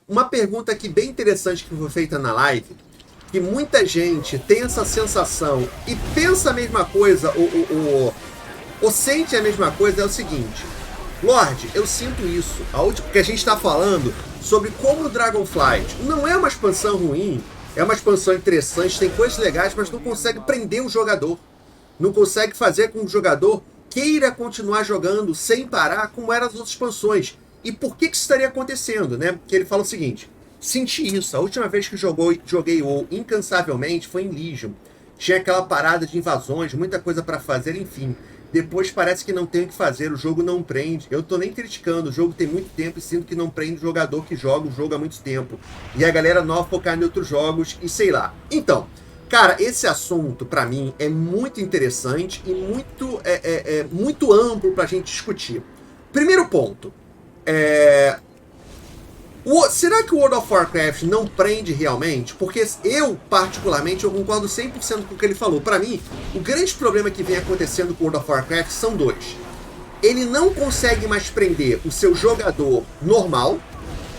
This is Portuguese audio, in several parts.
Uma pergunta aqui bem interessante que foi feita na live, que muita gente tem essa sensação e pensa a mesma coisa, ou sente a mesma coisa, é o seguinte: Lorde, eu sinto isso. Porque a gente está falando sobre como o Dragonflight não é uma expansão ruim, é uma expansão interessante, tem coisas legais, mas não consegue prender o jogador. Não consegue fazer com que o jogador queira continuar jogando sem parar como eram as outras expansões. E por que isso estaria acontecendo, né? Porque ele fala o seguinte: senti isso. A última vez que joguei WoW incansavelmente foi em Legion. Tinha aquela parada de invasões, muita coisa para fazer, enfim. Depois parece que não tem o que fazer, o jogo não prende. Eu tô nem criticando, o jogo tem muito tempo e sinto que não prende o jogador que joga o jogo há muito tempo. E a galera nova focar em outros jogos e sei lá. Então, cara, esse assunto pra mim é muito interessante e muito amplo pra gente discutir. Primeiro ponto. Será que o World of Warcraft não prende realmente? Porque eu, particularmente, eu concordo 100% com o que ele falou. Para mim, o grande problema que vem acontecendo com o World of Warcraft são dois. Ele não consegue mais prender o seu jogador normal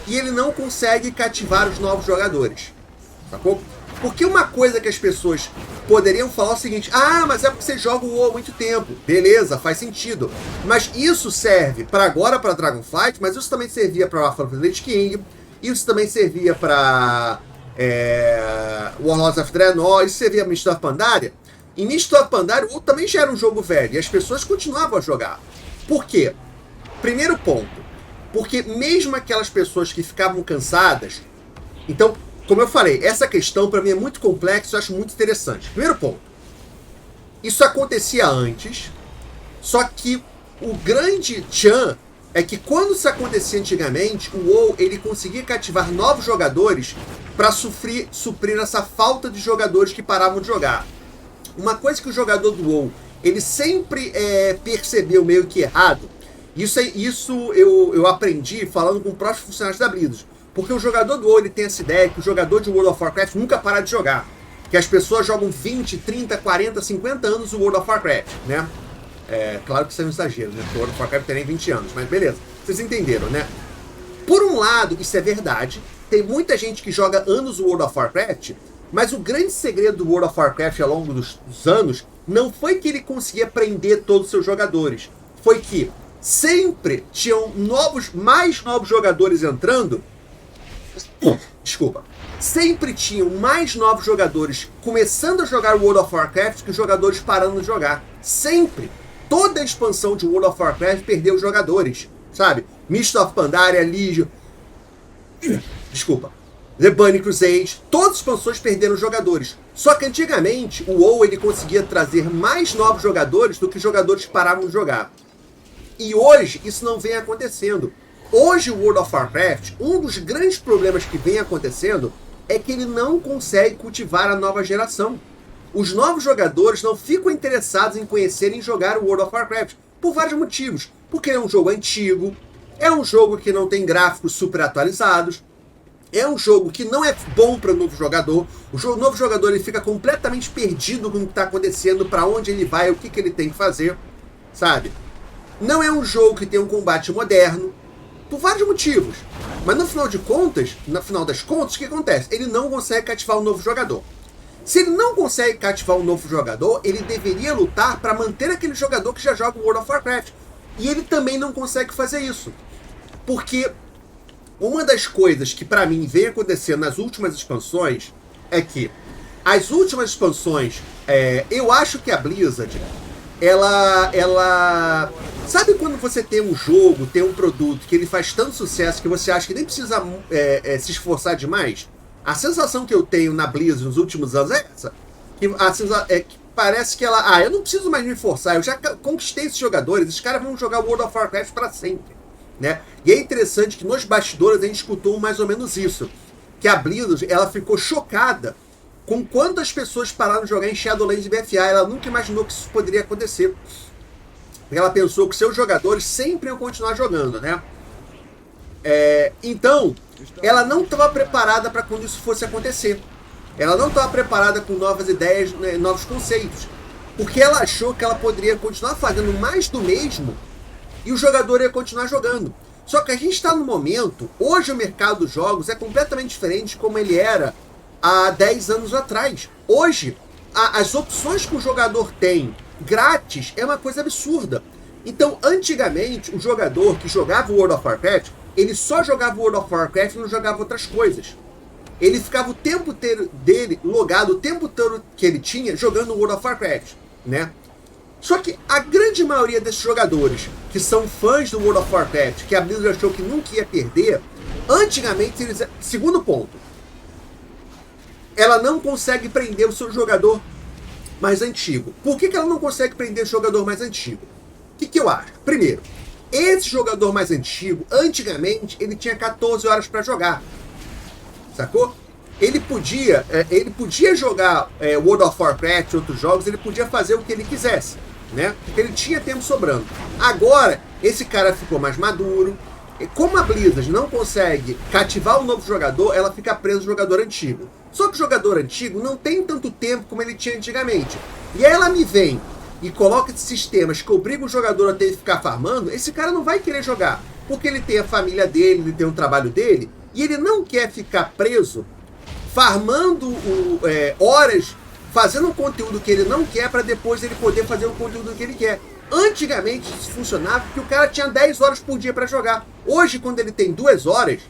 e ele não consegue cativar os novos jogadores. Sacou? Porque uma coisa que as pessoas poderiam falar é o seguinte: ah, mas é porque você joga o WoW há muito tempo. Beleza, faz sentido. Mas isso serve para agora, para Dragonflight, mas isso também servia para Wrath of the Lich King, isso também servia para Warlords of Draenor, isso servia para Mist of Pandaria. Em Mist of Pandaria, o WoW também já era um jogo velho e as pessoas continuavam a jogar. Por quê? Primeiro ponto, porque mesmo aquelas pessoas que ficavam cansadas, então, como eu falei, essa questão para mim é muito complexa, eu acho muito interessante. Primeiro ponto, isso acontecia antes, só que o grande tchan é que quando isso acontecia antigamente, o WoW ele conseguia cativar novos jogadores para suprir essa falta de jogadores que paravam de jogar. Uma coisa que o jogador do WoW ele sempre percebeu meio que errado, isso eu aprendi falando com próprios funcionários da Blizzard. Porque o jogador do WoW ele tem essa ideia que o jogador de World of Warcraft nunca para de jogar. Que as pessoas jogam 20, 30, 40, 50 anos o World of Warcraft, né? Claro que isso é um exagero, né? Porque o World of Warcraft tem nem 20 anos, mas beleza. Vocês entenderam, né? Por um lado, isso é verdade. Tem muita gente que joga anos o World of Warcraft, mas o grande segredo do World of Warcraft ao longo dos anos não foi que ele conseguia prender todos os seus jogadores. Foi que sempre tinham mais novos jogadores entrando. Desculpa. Sempre tinham mais novos jogadores começando a jogar World of Warcraft que os jogadores parando de jogar. Sempre. Toda a expansão de World of Warcraft perdeu jogadores. Sabe? Mist of Pandaria, Legion. Desculpa. The Burning Crusade. Todas as expansões perderam jogadores. Só que antigamente o WoW ele conseguia trazer mais novos jogadores do que jogadores que paravam de jogar. E hoje isso não vem acontecendo. Hoje o World of Warcraft, um dos grandes problemas que vem acontecendo é que ele não consegue cultivar a nova geração. Os novos jogadores não ficam interessados em conhecerem e jogar o World of Warcraft por vários motivos. Porque é um jogo antigo, é um jogo que não tem gráficos super atualizados, é um jogo que não é bom para o novo jogador. O novo jogador ele fica completamente perdido com o que está acontecendo, para onde ele vai, o que ele tem que fazer, sabe? Não é um jogo que tem um combate moderno, por vários motivos. Mas no final das contas, o que acontece? Ele não consegue cativar um novo jogador. Se ele não consegue cativar um novo jogador, ele deveria lutar para manter aquele jogador que já joga o World of Warcraft. E ele também não consegue fazer isso. Porque uma das coisas que para mim vem acontecendo nas últimas expansões é que as últimas expansões, eu acho que a Blizzard, ela sabe quando você tem um jogo, tem um produto que ele faz tanto sucesso que você acha que nem precisa se esforçar demais? A sensação que eu tenho na Blizzard nos últimos anos é essa. Que parece que eu não preciso mais me forçar, eu já conquistei esses jogadores, esses caras vão jogar World of Warcraft para sempre, né? E é interessante que nos bastidores a gente escutou mais ou menos isso. Que a Blizzard, ela ficou chocada com quantas pessoas pararam de jogar em Shadowlands e BFA. Ela nunca imaginou que isso poderia acontecer. Ela pensou que seus jogadores sempre iam continuar jogando, né? Então, ela não estava preparada para quando isso fosse acontecer. Ela não estava preparada com novas ideias, né, novos conceitos. Porque ela achou que ela poderia continuar fazendo mais do mesmo e o jogador ia continuar jogando. Só que a gente está no momento, hoje o mercado dos jogos é completamente diferente de como ele era há 10 anos atrás. Hoje, as opções que o jogador tem grátis é uma coisa absurda. Então, antigamente, o jogador que jogava o World of Warcraft, ele só jogava o World of Warcraft e não jogava outras coisas. Ele ficava o tempo dele logado, o tempo todo que ele tinha, jogando o World of Warcraft, né? Só que a grande maioria desses jogadores que são fãs do World of Warcraft, que a Blizzard achou que nunca ia perder, antigamente eles... Segundo ponto, ela não consegue prender o seu jogador mais antigo. Por que ela não consegue prender o jogador mais antigo? O que eu acho? Primeiro, esse jogador mais antigo, antigamente, ele tinha 14 horas para jogar. Sacou? Ele podia jogar World of Warcraft e outros jogos, ele podia fazer o que ele quisesse, né? Porque ele tinha tempo sobrando. Agora, esse cara ficou mais maduro. Como a Blizzard não consegue cativar um novo jogador, ela fica presa no jogador antigo. Só que o jogador antigo não tem tanto tempo como ele tinha antigamente. E aí ela me vem e coloca esses sistemas que obrigam o jogador a ter que ficar farmando, esse cara não vai querer jogar. Porque ele tem a família dele, ele tem o trabalho dele, e ele não quer ficar preso farmando horas, fazendo um conteúdo que ele não quer para depois ele poder fazer o conteúdo que ele quer. Antigamente isso funcionava porque o cara tinha 10 horas por dia para jogar. Hoje, quando ele tem 2 horas,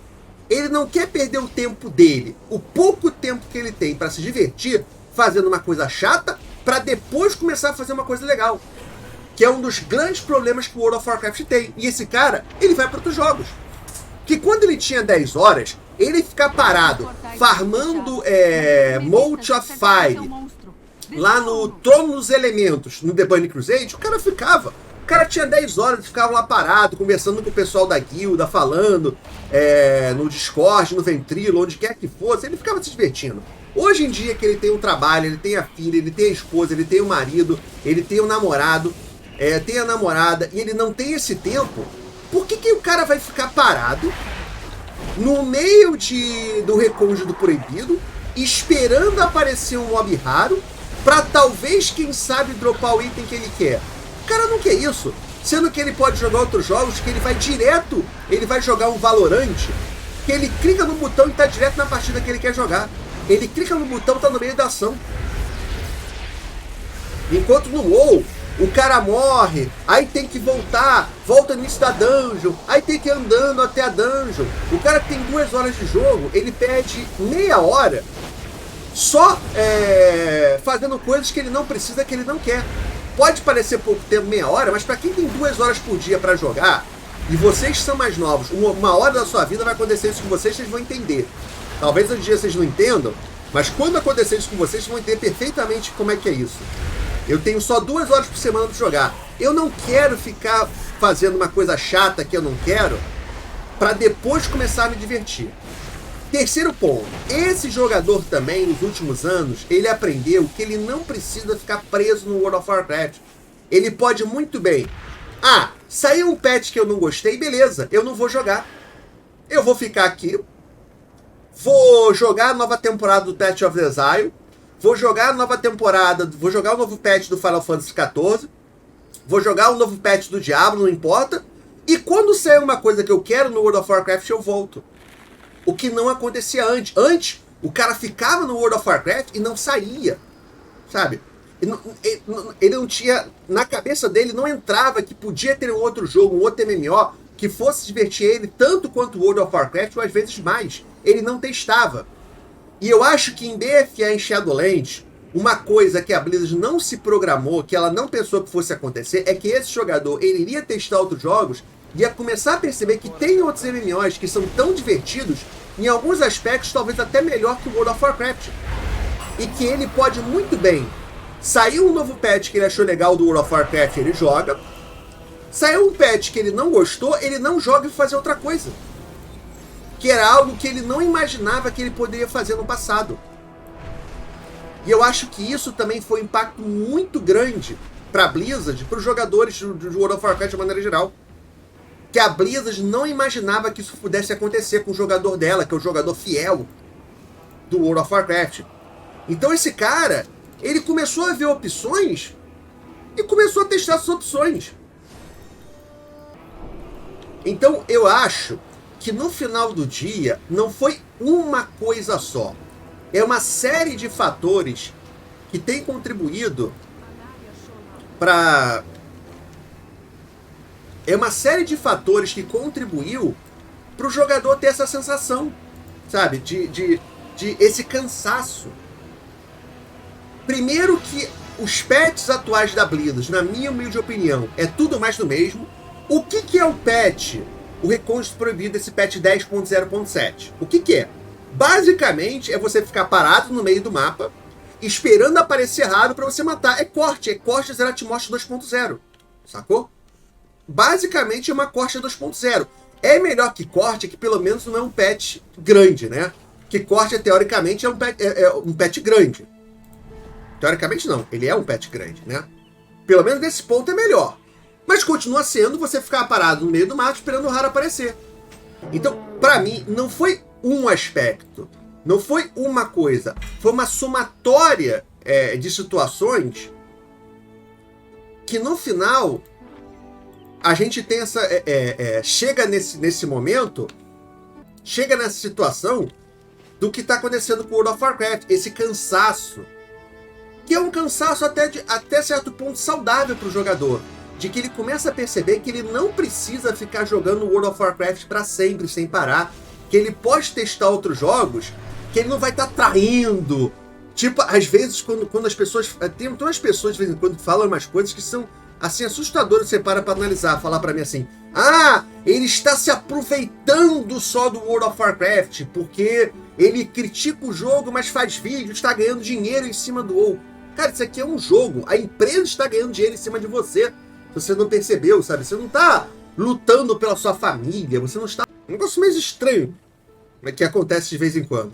ele não quer perder o tempo dele, o pouco tempo que ele tem para se divertir, fazendo uma coisa chata, para depois começar a fazer uma coisa legal. Que é um dos grandes problemas que o World of Warcraft tem. E esse cara, ele vai para outros jogos. Que quando ele tinha 10 horas, ele ficar parado, farmando Mote of Fire, lá no Trono dos Elementos, no The Burning Crusade, o cara ficava. O cara tinha 10 horas, ficava lá parado, conversando com o pessoal da guilda, falando no Discord, no Ventrilo, onde quer que fosse, ele ficava se divertindo. Hoje em dia que ele tem um trabalho, ele tem a filha, ele tem a esposa, ele tem o marido, ele tem o namorado, tem a namorada, e ele não tem esse tempo, por que o cara vai ficar parado no meio do Recôndito Proibido, esperando aparecer um mob raro, pra talvez, quem sabe, dropar o item que ele quer? O cara não quer isso, sendo que ele pode jogar outros jogos, que ele vai direto, ele vai jogar um Valorant, que ele clica no botão e tá direto na partida que ele quer jogar. Ele clica no botão e tá no meio da ação. Enquanto no WoW, o cara morre, aí tem que volta no início da dungeon, aí tem que ir andando até a dungeon. O cara que tem 2 horas de jogo, ele perde meia hora só fazendo coisas que ele não precisa, que ele não quer. Pode parecer pouco tempo, meia hora, mas para quem tem 2 horas por dia para jogar, e vocês que são mais novos, uma hora da sua vida vai acontecer isso com vocês, vocês vão entender. Talvez hoje em dia vocês não entendam, mas quando acontecer isso com vocês, vocês vão entender perfeitamente como é que é isso. Eu tenho só 2 horas por semana para jogar. Eu não quero ficar fazendo uma coisa chata que eu não quero, para depois começar a me divertir. Terceiro ponto, esse jogador também, nos últimos anos, ele aprendeu que ele não precisa ficar preso no World of Warcraft. Ele pode muito bem, saiu um patch que eu não gostei, beleza, eu não vou jogar. Eu vou ficar aqui, vou jogar a nova temporada do Path of Exile, vou jogar a nova temporada, vou jogar o novo patch do Final Fantasy XIV, vou jogar o novo patch do Diablo, não importa, e quando sair uma coisa que eu quero no World of Warcraft, eu volto. O que não acontecia antes. Antes, o cara ficava no World of Warcraft e não saía, sabe? Ele não tinha, na cabeça dele não entrava que podia ter um outro jogo, um outro MMO, que fosse divertir ele tanto quanto o World of Warcraft, ou às vezes mais. Ele não testava. E eu acho que em BFA em Shadowlands, uma coisa que a Blizzard não se programou, que ela não pensou que fosse acontecer, é que esse jogador, ele iria testar outros jogos, ia começar a perceber que tem outros MMOs que são tão divertidos, em alguns aspectos talvez até melhor que o World of Warcraft. E que ele pode muito bem, saiu um novo patch que ele achou legal do World of Warcraft, ele joga. Saiu um patch que ele não gostou, ele não joga e faz outra coisa. Que era algo que ele não imaginava que ele poderia fazer no passado. E eu acho que isso também foi um impacto muito grande para a Blizzard, para os jogadores do World of Warcraft de maneira geral. Que a Blizzard não imaginava que isso pudesse acontecer com o jogador dela, que é o jogador fiel do World of Warcraft. Então esse cara, ele começou a ver opções e começou a testar essas opções. Então eu acho que no final do dia não foi uma coisa só. É uma série de fatores que tem contribuído para... É uma série de fatores que contribuiu para o jogador ter essa sensação, sabe? De esse cansaço. Primeiro que os patches atuais da Blizzard, na minha humilde opinião, é tudo mais do mesmo. O que é o patch? O recôndito proibido desse patch 10.0.7. O que é? Basicamente é você ficar parado no meio do mapa, esperando aparecer raro para você matar. É corte Zeratimorte 2.0. Sacou? Basicamente é uma corte 2.0. É melhor que corte, que pelo menos não é um patch grande, né? Que corte, teoricamente, é um patch grande. Teoricamente não, ele é um patch grande, né? Pelo menos nesse ponto é melhor. Mas continua sendo você ficar parado no meio do mato esperando o raro aparecer. Então, pra mim, não foi um aspecto, não foi uma coisa, foi uma somatória de situações que no final a gente tem essa... chega nesse momento, chega nessa situação do que está acontecendo com World of Warcraft, esse cansaço, que é um cansaço até certo ponto saudável para o jogador, de que ele começa a perceber que ele não precisa ficar jogando World of Warcraft para sempre, sem parar, que ele pode testar outros jogos, que ele não vai estar traindo. Tipo, às vezes, quando as pessoas... Tem umas pessoas, de vez em quando, falam umas coisas que são, assim, assustadoras, você para analisar, falar para mim assim, ele está se aproveitando só do World of Warcraft, porque ele critica o jogo, mas faz vídeo, está ganhando dinheiro em cima do WoW. Cara, isso aqui é um jogo, a empresa está ganhando dinheiro em cima de você. Você não percebeu, sabe? Você não está lutando pela sua família, você não está... Um negócio meio estranho que acontece de vez em quando.